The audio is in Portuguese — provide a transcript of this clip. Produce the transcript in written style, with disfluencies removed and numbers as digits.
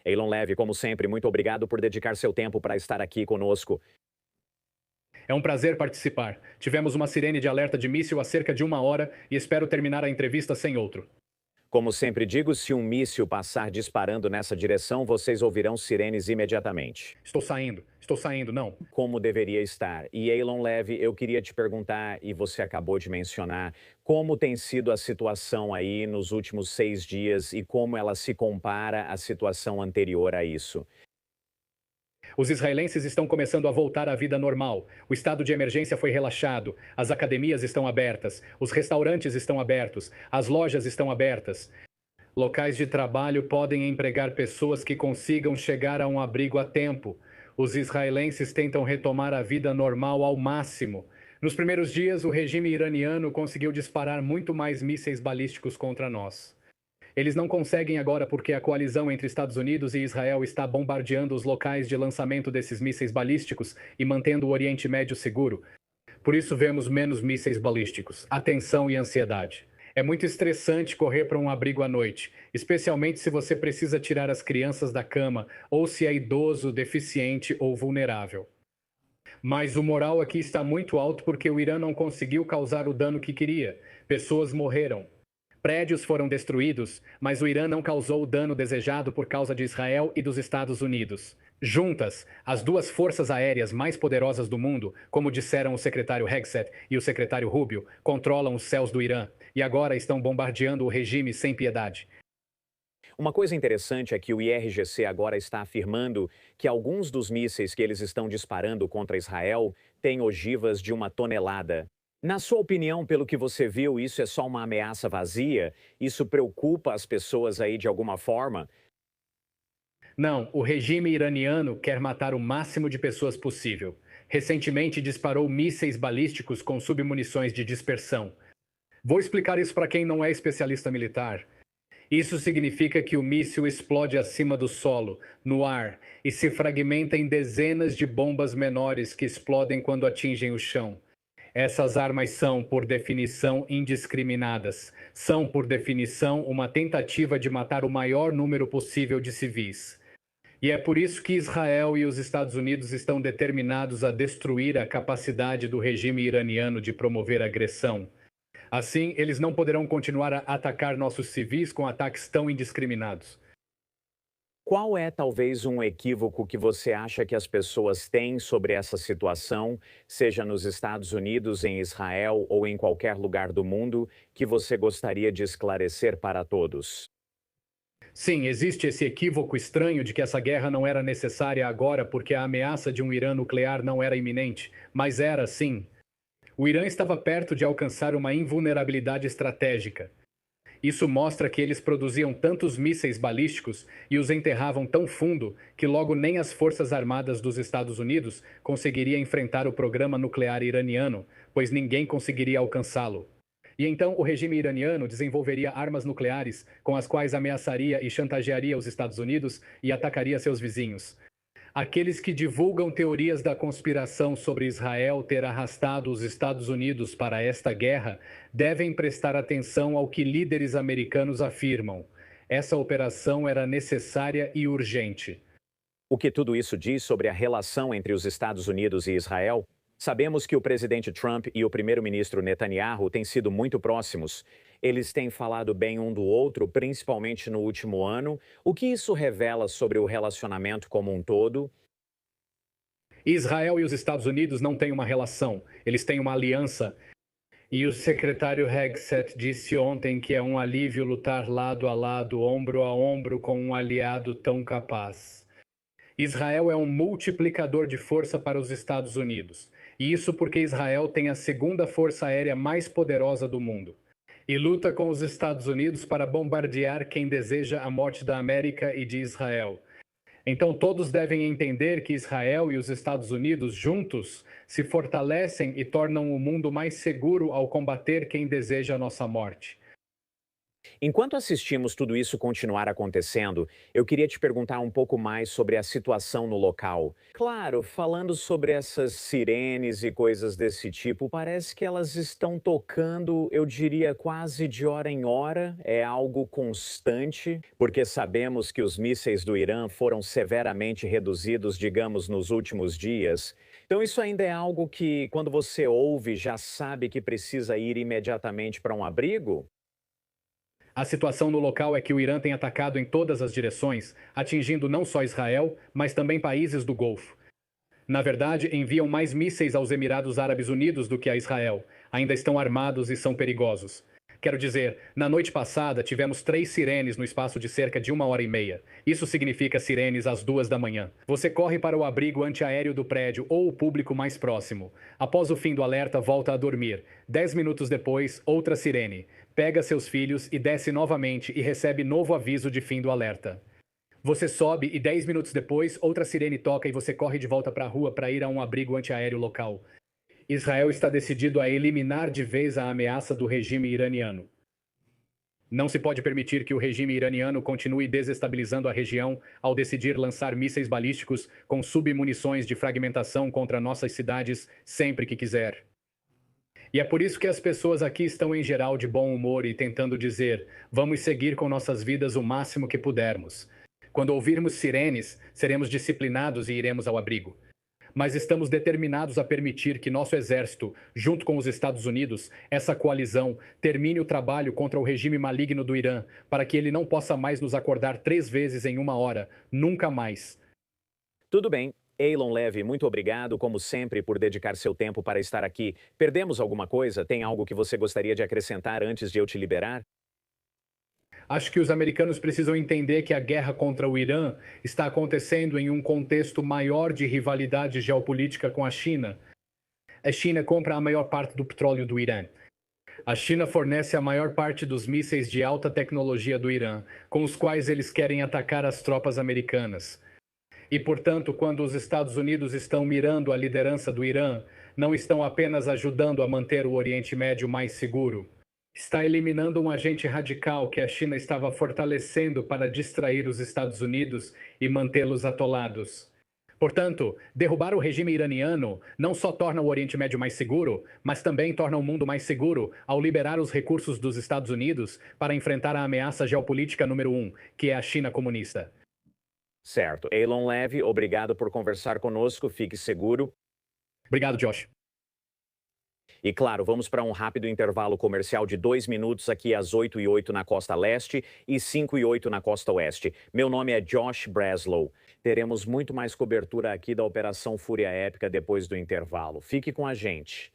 Eilon Levy, como sempre, muito obrigado por dedicar seu tempo para estar aqui conosco. É um prazer participar. Tivemos uma sirene de alerta de míssil há cerca de 1 hora e espero terminar a entrevista sem outro. Como sempre digo, se um míssil passar disparando nessa direção, vocês ouvirão sirenes imediatamente. Estou saindo, não. Como deveria estar. E Eilon Levy, eu queria te perguntar, e você acabou de mencionar, como tem sido a situação aí nos últimos 6 dias e como ela se compara à situação anterior a isso. Os israelenses estão começando a voltar à vida normal. O estado de emergência foi relaxado, as academias estão abertas, os restaurantes estão abertos, as lojas estão abertas. Locais de trabalho podem empregar pessoas que consigam chegar a um abrigo a tempo. Os israelenses tentam retomar a vida normal ao máximo. Nos primeiros dias, o regime iraniano conseguiu disparar muito mais mísseis balísticos contra nós. Eles não conseguem agora porque a coalizão entre Estados Unidos e Israel está bombardeando os locais de lançamento desses mísseis balísticos e mantendo o Oriente Médio seguro. Por isso vemos menos mísseis balísticos, atenção e ansiedade. É muito estressante correr para um abrigo à noite, especialmente se você precisa tirar as crianças da cama ou se é idoso, deficiente ou vulnerável. Mas o moral aqui está muito alto porque o Irã não conseguiu causar o dano que queria. Pessoas morreram. Prédios foram destruídos, mas o Irã não causou o dano desejado por causa de Israel e dos Estados Unidos. Juntas, as duas forças aéreas mais poderosas do mundo, como disseram o secretário Hegseth e o secretário Rubio, controlam os céus do Irã e agora estão bombardeando o regime sem piedade. Uma coisa interessante é que o IRGC agora está afirmando que alguns dos mísseis que eles estão disparando contra Israel têm ogivas de 1 tonelada. Na sua opinião, pelo que você viu, isso é só uma ameaça vazia? Isso preocupa as pessoas aí de alguma forma? Não, o regime iraniano quer matar o máximo de pessoas possível. Recentemente disparou mísseis balísticos com submunições de dispersão. Vou explicar isso para quem não é especialista militar. Isso significa que o míssil explode acima do solo, no ar, e se fragmenta em dezenas de bombas menores que explodem quando atingem o chão. Essas armas são, por definição, indiscriminadas. São, por definição, uma tentativa de matar o maior número possível de civis. E é por isso que Israel e os Estados Unidos estão determinados a destruir a capacidade do regime iraniano de promover agressão. Assim, eles não poderão continuar a atacar nossos civis com ataques tão indiscriminados. Qual é talvez um equívoco que você acha que as pessoas têm sobre essa situação, seja nos Estados Unidos, em Israel ou em qualquer lugar do mundo, que você gostaria de esclarecer para todos? Sim, existe esse equívoco estranho de que essa guerra não era necessária agora porque a ameaça de um Irã nuclear não era iminente, mas era sim. O Irã estava perto de alcançar uma invulnerabilidade estratégica. Isso mostra que eles produziam tantos mísseis balísticos e os enterravam tão fundo que logo nem as Forças Armadas dos Estados Unidos conseguiriam enfrentar o programa nuclear iraniano, pois ninguém conseguiria alcançá-lo. E então o regime iraniano desenvolveria armas nucleares com as quais ameaçaria e chantagearia os Estados Unidos e atacaria seus vizinhos. Aqueles que divulgam teorias da conspiração sobre Israel ter arrastado os Estados Unidos para esta guerra devem prestar atenção ao que líderes americanos afirmam. Essa operação era necessária e urgente. O que tudo isso diz sobre a relação entre os Estados Unidos e Israel? Sabemos que o presidente Trump e o primeiro-ministro Netanyahu têm sido muito próximos. Eles têm falado bem um do outro, principalmente no último ano. O que isso revela sobre o relacionamento como um todo? Israel e os Estados Unidos não têm uma relação, eles têm uma aliança. E o secretário Hegseth disse ontem que é um alívio lutar lado a lado, ombro a ombro com um aliado tão capaz. Israel é um multiplicador de força para os Estados Unidos. E isso porque Israel tem a segunda força aérea mais poderosa do mundo. E luta com os Estados Unidos para bombardear quem deseja a morte da América e de Israel. Então todos devem entender que Israel e os Estados Unidos juntos se fortalecem e tornam o mundo mais seguro ao combater quem deseja a nossa morte. Enquanto assistimos tudo isso continuar acontecendo, eu queria te perguntar um pouco mais sobre a situação no local. Claro, falando sobre essas sirenes e coisas desse tipo, parece que elas estão tocando, eu diria, quase de hora em hora, é algo constante, porque sabemos que os mísseis do Irã foram severamente reduzidos, digamos, nos últimos dias. Então, isso ainda é algo que, quando você ouve, já sabe que precisa ir imediatamente para um abrigo? A situação no local é que o Irã tem atacado em todas as direções, atingindo não só Israel, mas também países do Golfo. Na verdade, enviam mais mísseis aos Emirados Árabes Unidos do que a Israel. Ainda estão armados e são perigosos. Quero dizer, na noite passada tivemos 3 sirenes no espaço de cerca de 1 hora e meia. Isso significa sirenes às 2 da manhã. Você corre para o abrigo antiaéreo do prédio ou o público mais próximo. Após o fim do alerta, volta a dormir. 10 minutos depois, outra sirene. Pega seus filhos e desce novamente e recebe novo aviso de fim do alerta. Você sobe e 10 minutos depois, outra sirene toca e você corre de volta para a rua para ir a um abrigo antiaéreo local. Israel está decidido a eliminar de vez a ameaça do regime iraniano. Não se pode permitir que o regime iraniano continue desestabilizando a região ao decidir lançar mísseis balísticos com submunições de fragmentação contra nossas cidades sempre que quiser. E é por isso que as pessoas aqui estão em geral de bom humor e tentando dizer: vamos seguir com nossas vidas o máximo que pudermos. Quando ouvirmos sirenes, seremos disciplinados e iremos ao abrigo. Mas estamos determinados a permitir que nosso exército, junto com os Estados Unidos, essa coalizão, termine o trabalho contra o regime maligno do Irã, para que ele não possa mais nos acordar 3 vezes em 1 hora, nunca mais. Tudo bem. Eilon Levy, muito obrigado, como sempre, por dedicar seu tempo para estar aqui. Perdemos alguma coisa? Tem algo que você gostaria de acrescentar antes de eu te liberar? Acho que os americanos precisam entender que a guerra contra o Irã está acontecendo em um contexto maior de rivalidade geopolítica com a China. A China compra a maior parte do petróleo do Irã. A China fornece a maior parte dos mísseis de alta tecnologia do Irã, com os quais eles querem atacar as tropas americanas. E, portanto, quando os Estados Unidos estão mirando a liderança do Irã, não estão apenas ajudando a manter o Oriente Médio mais seguro. Está eliminando um agente radical que a China estava fortalecendo para distrair os Estados Unidos e mantê-los atolados. Portanto, derrubar o regime iraniano não só torna o Oriente Médio mais seguro, mas também torna o mundo mais seguro ao liberar os recursos dos Estados Unidos para enfrentar a ameaça geopolítica número 1, que é a China comunista. Certo. Eilon Levy, obrigado por conversar conosco. Fique seguro. Obrigado, Josh. E claro, vamos para um rápido intervalo comercial de 2 minutos aqui às 8h08 na costa leste e 5h08 na costa oeste. Meu nome é Josh Breslow. Teremos muito mais cobertura aqui da Operação Fúria Épica depois do intervalo. Fique com a gente.